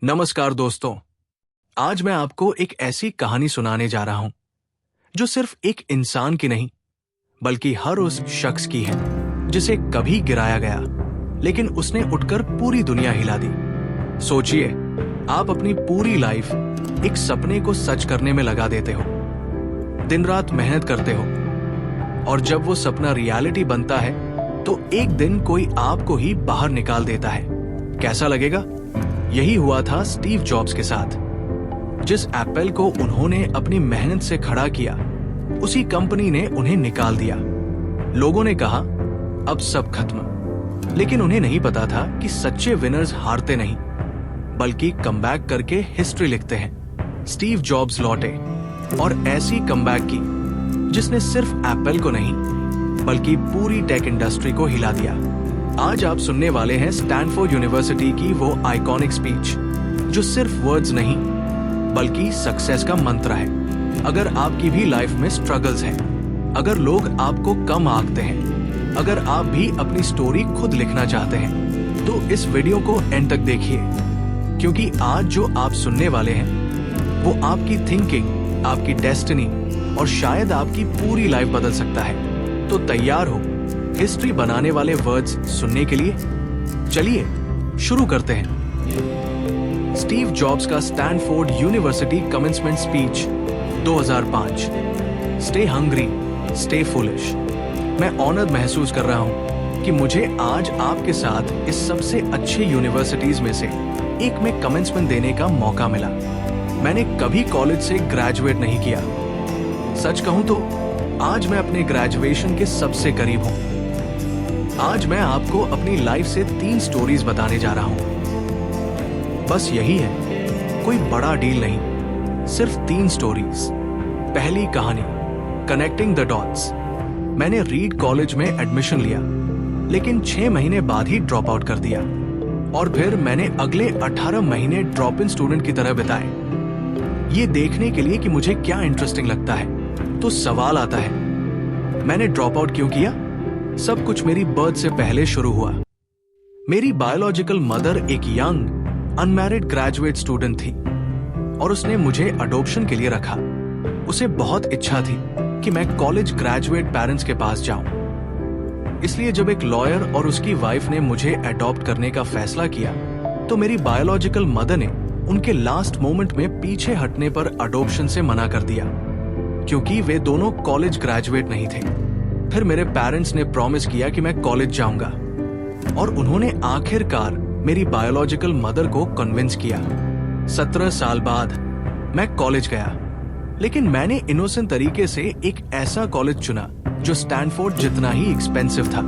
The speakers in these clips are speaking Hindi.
नमस्कार दोस्तों। आज मैं आपको एक ऐसी कहानी सुनाने जा रहा हूं जो सिर्फ एक इंसान की नहीं बल्कि हर उस शख्स की है जिसे कभी गिराया गया लेकिन उसने उठकर पूरी दुनिया हिला दी। सोचिए, आप अपनी पूरी लाइफ एक सपने को सच करने में लगा देते हो, दिन रात मेहनत करते हो और जब वो सपना रियलिटी बनता है तो एक दिन कोई आपको ही बाहर निकाल देता है। कैसा लगेगा? यही हुआ था स्टीव जॉब्स के साथ। जिस एप्पल को उन्होंने अपनी मेहनत से खड़ा किया, उसी कंपनी ने उन्हें निकाल दिया। लोगों ने कहा अब सब खत्म, लेकिन उन्हें नहीं पता था कि सच्चे विनर्स हारते नहीं बल्कि कमबैक करके हिस्ट्री लिखते हैं। स्टीव जॉब्स लौटे और ऐसी कमबैक की जिसने सिर्फ एप्पल को नहीं बल्कि पूरी टेक इंडस्ट्री को हिला दिया। आज आप सुनने वाले हैं स्टैनफोर्ड यूनिवर्सिटी की वो आइकॉनिक स्पीच जो सिर्फ वर्ड्स नहीं बल्कि सक्सेस का मंत्र है। अगर आपकी भी लाइफ में स्ट्रगल्स हैं, अगर लोग आपको कम आंकते हैं, अगर आप भी अपनी स्टोरी खुद लिखना चाहते हैं तो इस वीडियो को एंड तक देखिए, क्योंकि आज जो आप सुनने वाले हैं वो आपकी थिंकिंग, आपकी डेस्टिनी और शायद आपकी पूरी लाइफ बदल सकता है। तो तैयार हो हिस्ट्री बनाने वाले वर्ड्स सुनने के लिए? चलिए शुरू करते हैं। स्टीव जॉब्स का Stanford university commencement speech 2005। Stay hungry, stay foolish. मैं ऑनर्ड महसूस कर रहा हूं कि मुझे आज आपके साथ इस सबसे अच्छे यूनिवर्सिटीज में से एक में कमेंसमेंट देने का मौका मिला। मैंने कभी कॉलेज से ग्रेजुएट नहीं किया। सच कहूं तो आज मैं अपने ग्रेजुएशन के सबसे करीब हूं। आज मैं आपको अपनी लाइफ से 3 स्टोरीज बताने जा रहा हूं। बस यही है, कोई बड़ा डील नहीं, सिर्फ 3 स्टोरीज। पहली कहानी, कनेक्टिंग द डॉट्स। मैंने रीड कॉलेज में एडमिशन लिया, लेकिन 6 महीने बाद ही ड्रॉप आउट कर दिया और फिर मैंने अगले 18 महीने ड्रॉप इन स्टूडेंट की तरह बिताए, ये देखने के लिए कि मुझे क्या इंटरेस्टिंग लगता है। तो सवाल आता है, मैंने ड्रॉप आउट क्यों किया? सब कुछ मेरी बर्थ से पहले शुरू हुआ। मेरी बायोलॉजिकल मदर एक यंग अनमैरिड ग्रेजुएट स्टूडेंट थी और उसने मुझे अडॉप्शन के लिए रखा। उसे बहुत इच्छा थी कि मैं कॉलेज ग्रेजुएट पेरेंट्स के पास जाऊं। इसलिए जब एक लॉयर और उसकी वाइफ ने मुझे अडॉप्ट करने का फैसला किया तो मेरी बायोलॉजिकल मदर ने उनके लास्ट मोमेंट में पीछे हटने पर अडॉप्शन से मना कर दिया, क्योंकि वे दोनों कॉलेज ग्रेजुएट नहीं थे। फिर मेरे पेरेंट्स ने प्रॉमिस किया कि मैं कॉलेज जाऊंगा और उन्होंने आखिरकार मेरी बायोलॉजिकल मदर को कन्विंस किया। 17 साल बाद मैं कॉलेज गया, लेकिन मैंने इनोसेंट तरीके से एक ऐसा कॉलेज चुना जो स्टैनफोर्ड जितना ही एक्सपेंसिव था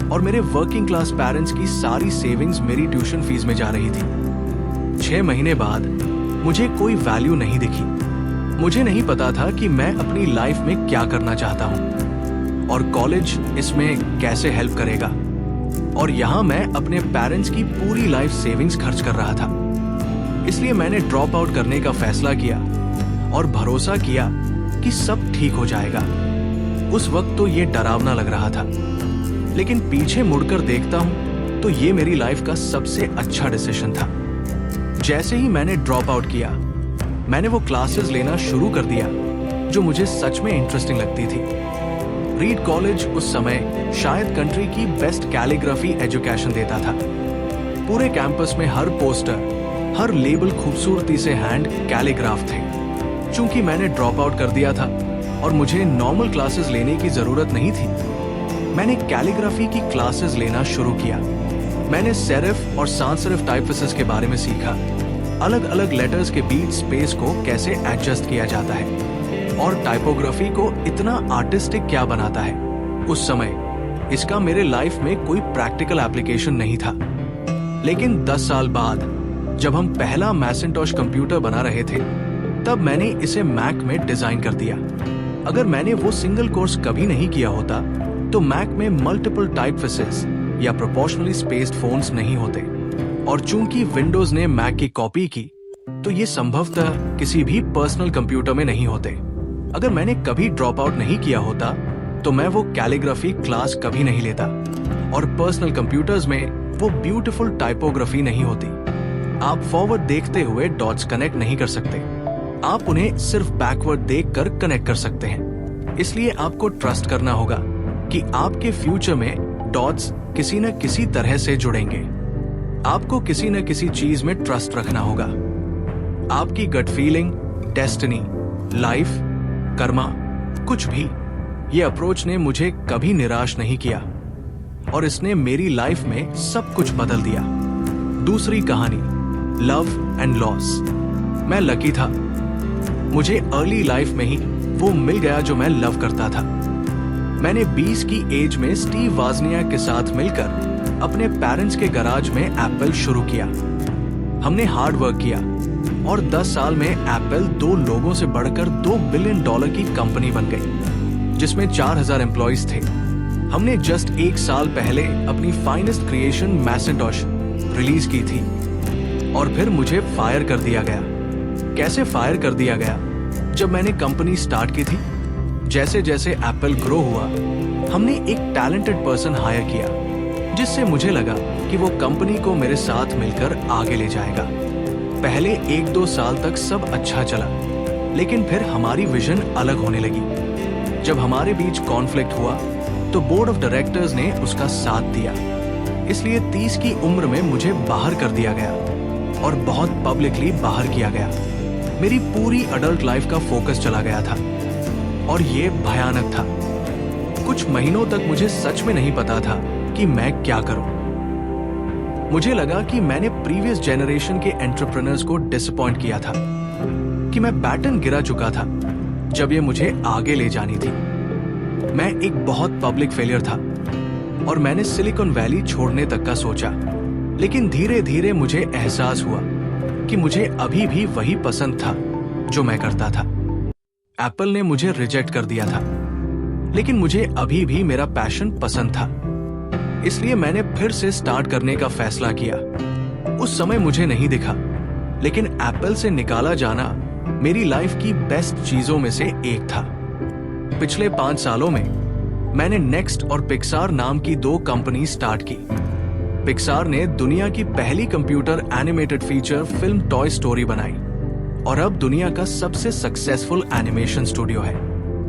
और मेरे वर्किंग क्लास पेरेंट्स की सारी सेविंग्स मेरी ट्यूशन फीस में जा रही थी। 6 महीने बाद मुझे कोई वैल्यू नहीं दिखी। मुझे नहीं पता था कि मैं अपनी लाइफ में क्या करना चाहता हूं और कॉलेज इसमें कैसे हेल्प करेगा। और यहां मैं अपने पेरेंट्स की पूरी लाइफ सेविंग्स खर्च कर रहा था। इसलिए मैंने ड्रॉप आउट करने का फैसला किया और भरोसा किया कि सब ठीक हो जाएगा। उस वक्त तो ये डरावना लग रहा था, लेकिन पीछे मुड़कर देखता हूं तो ये मेरी लाइफ का सबसे अच्छा डिसीजन था। जैसे ही मैंने ड्रॉप आउट किया, मैंने वो क्लासेस लेना शुरू कर दिया जो मुझे सच में इंटरेस्टिंग लगती थी। रीड कॉलेज उस समय शायद कंट्री की बेस्ट कैलीग्राफी एजुकेशन देता था। पूरे कैंपस में हर पोस्टर, हर लेबल खूबसूरती से हैंड कैलीग्राफ थे। चूंकि मैंने ड्रॉप आउट कर दिया था और मुझे नॉर्मल क्लासेस लेने की जरूरत नहीं थी, मैंने कैलीग्राफी की क्लासेस लेना शुरू किया। मैंने सेरिफ और sans serif टाइपफेसेस के बारे में सीखा, अलग अलग लेटर्स के बीच स्पेस को कैसे एडजस्ट किया जाता है और टाइपोग्राफी को इतना आर्टिस्टिक क्या बनाता है। उस समय इसका मेरे लाइफ में कोई प्रैक्टिकल एप्लीकेशन नहीं था, लेकिन 10 साल बाद जब हम पहला मैकिंटॉश कंप्यूटर बना रहे थे, तब मैंने इसे मैक में डिजाइन कर दिया। अगर मैंने वो सिंगल कोर्स कभी नहीं किया होता तो मैक में मल्टीपल टाइपफेसेस या प्रोपोर्शनली स्पेस्ड फोन्स नहीं होते, और चूंकि विंडोज ने मैक की कॉपी की तो ये संभवतः किसी भी पर्सनल कंप्यूटर में नहीं होते। अगर मैंने कभी ड्रॉप आउट नहीं किया होता तो मैं वो कैलीग्राफी क्लास कभी नहीं लेता और पर्सनल कंप्यूटर्स में वो ब्यूटीफुल टाइपोग्राफी नहीं होती। आप फॉरवर्ड देखते हुए डॉट्स कनेक्ट नहीं कर सकते, आप उन्हें सिर्फ बैकवर्ड देखकर कनेक्ट कर सकते हैं। इसलिए आपको ट्रस्ट करना होगा कि आपके फ्यूचर में डॉट्स किसी न किसी तरह से जुड़ेंगे। आपको किसी न किसी चीज में ट्रस्ट रखना होगा। आपकी gut feeling, destiny, life, karma, कुछ भी, ये अप्रोच ने मुझे कभी निराश नहीं किया और इसने मेरी लाइफ में सब कुछ बदल दिया। दूसरी कहानी, लव एंड लॉस। मैं लकी था, मुझे अर्ली लाइफ में ही वो मिल गया जो मैं लव करता था। मैंने 20 की एज में स्टीव वाजनियाक के साथ मिलकर अपने पेरेंट्स के गराज में एप्पल शुरू किया। हमने हार्ड वर्क किया और 10 साल में एप्पल 2 लोगों से बढ़कर $2 बिलियन की कंपनी बन गई, जिसमें 4000 एम्प्लॉइज थे। हमने जस्ट 1 साल पहले अपनी फाइनेस्ट क्रिएशन मैसिंटोश रिलीज की थी और फिर मुझे फायर कर दिया गया। कैसे फायर कर दिया गया? जब मैंने कंपनी स्टार्ट की थी, जैसे जैसे एप्पल ग्रो हुआ, हमने एक टैलेंटेड पर्सन हायर किया, जिससे मुझे लगा कि वो कंपनी को मेरे साथ मिलकर आगे ले जाएगा। पहले 1-2 साल तक सब अच्छा चला, लेकिन फिर हमारी विजन अलग होने लगी। जब हमारे बीच कॉन्फ्लिक्ट हुआ तो बोर्ड ऑफ डायरेक्टर्स ने उसका साथ दिया। इसलिए 30 की उम्र में मुझे बाहर कर दिया गया और बहुत पब्लिकली बाहर किया गया। मेरी पूरी अडल्ट लाइफ का फोकस चला गया था और ये भयानक था। कुछ महीनों तक मुझे सच में नहीं पता था कि मैं क्या करूं। मुझे लगा कि मैंने प्रीवियस जनरेशन के एंटरप्रेन्योर्स को डिसअपॉइंट किया था, कि मैं बैटन गिरा चुका था जब ये मुझे आगे ले जानी थी। मैं एक बहुत पब्लिक फेलियर था और मैंने सिलिकॉन वैली छोड़ने तक का सोचा। लेकिन धीरे धीरे मुझे एहसास हुआ कि मुझे अभी भी वही पसंद था जो मैं करता था। एप्पल ने मुझे रिजेक्ट कर दिया था, लेकिन मुझे अभी भी मेरा पैशन पसंद था। इसलिए मैंने फिर से स्टार्ट करने का फैसला किया। उस समय मुझे नहीं दिखा, लेकिन एप्पल से निकाला जाना मेरी लाइफ की बेस्ट चीजों में से एक था। पिछले 5 सालों में मैंने नेक्स्ट और पिक्सार नाम की 2 कंपनी स्टार्ट की। पिक्सार ने दुनिया की पहली computer animated feature film toy story बनाई और अब दुनिया का सबसे सक्सेसफुल एनिमेशन स्टूडियो है।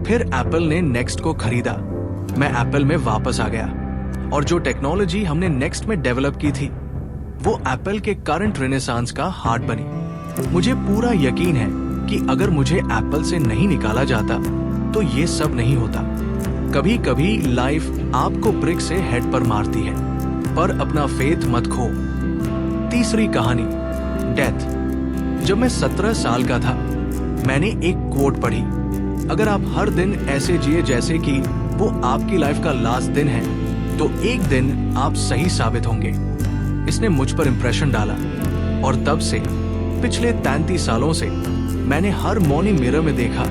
फिर एप्पल ने नेक्स्ट को खरीदा। मैं एप्पल में वापस आ गया और जो टेक्नोलॉजी हमने नेक्स्ट में डेवलप की थी, वो एप्पल के करंट रेनेसांस का हार्ट बनी। मुझे पूरा यकीन है कि अगर मुझे एप्पल से नहीं निकाला जाता तो ये सब नहीं होता। कभी कभी लाइफ आपको ब्रिक से हेड पर मारती है, पर अपना फेथ मत खो। तीसरी कहानी, डेथ। जब मैं 17 साल का था, मैंने एक कोट पढ़ी, अगर आप हर दिन ऐसे जिए जैसे कि वो आपकी लाइफ का लास्ट दिन है, तो एक दिन आप सही साबित होंगे। इसने मुझ पर इंप्रेशन डाला और तब से पिछले 33 सालों से मैंने हर मॉर्निंग मिरर में देखा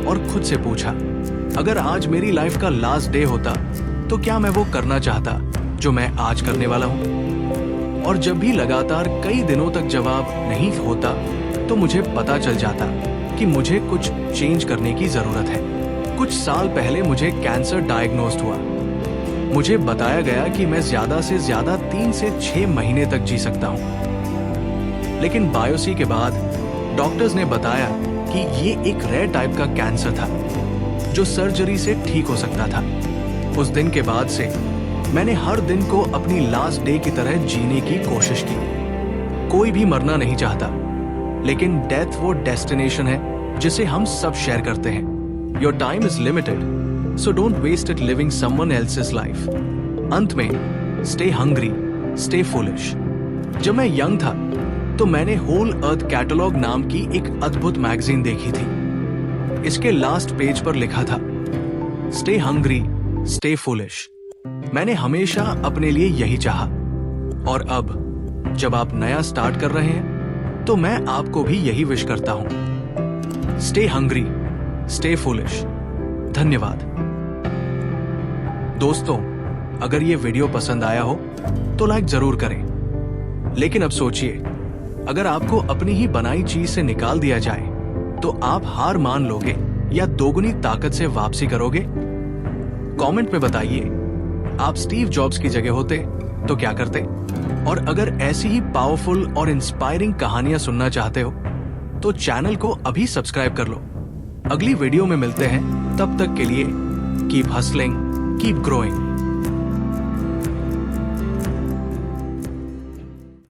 और खुद से पूछा, अगर आज मेरी लाइफ का लास्ट डे होता तो क्या मैं वो करना चाहता जो मैं आज करने वाला हूं? और जब भी लगातार कई दिनों तक जवाब नहीं होता तो मुझे पता चल जाता कि मुझे कुछ चेंज करने की जरूरत है। कुछ साल पहले मुझे कैंसर डायग्नोस्ड हुआ। मुझे बताया गया कि मैं ज्यादा से ज्यादा 3 से 6 महीने तक जी सकता हूं। लेकिन बायोप्सी के बाद डॉक्टर्स ने बताया कि ये एक रेयर टाइप का कैंसर था जो सर्जरी से ठीक हो सकता था। उस दिन के बाद से मैंने हर दिन को अपनी लास्ट डे की तरह जीने की कोशिश की। कोई भी मरना नहीं चाहता, लेकिन डेथ वो डेस्टिनेशन है जिसे हम सब शेयर करते हैं। Your time is limited, so don't waste it living someone else's life. अंत में stay hungry, stay foolish. जब मैं यंग था तो मैंने होल अर्थ कैटलॉग नाम की एक अद्भुत मैगजीन देखी थी। इसके लास्ट पेज पर लिखा था, stay hungry, stay foolish. मैंने हमेशा अपने लिए यही चाहा और अब जब आप नया स्टार्ट कर रहे हैं तो मैं आपको भी यही विश करता हूं। Stay hungry, stay foolish. धन्यवाद। दोस्तों, अगर ये वीडियो पसंद आया हो तो लाइक जरूर करें। लेकिन अब सोचिए, अगर आपको अपनी ही बनाई चीज से निकाल दिया जाए तो आप हार मान लोगे या दोगुनी ताकत से वापसी करोगे? कमेंट में बताइए। आप स्टीव जॉब्स की जगह होते तो क्या करते? और अगर ऐसी ही पावरफुल और इंस्पायरिंग कहानियां सुनना चाहते हो तो चैनल को अभी सब्सक्राइब कर लो। अगली वीडियो में मिलते हैं, तब तक के लिए कीप हसलिंग, कीप ग्रोइंग।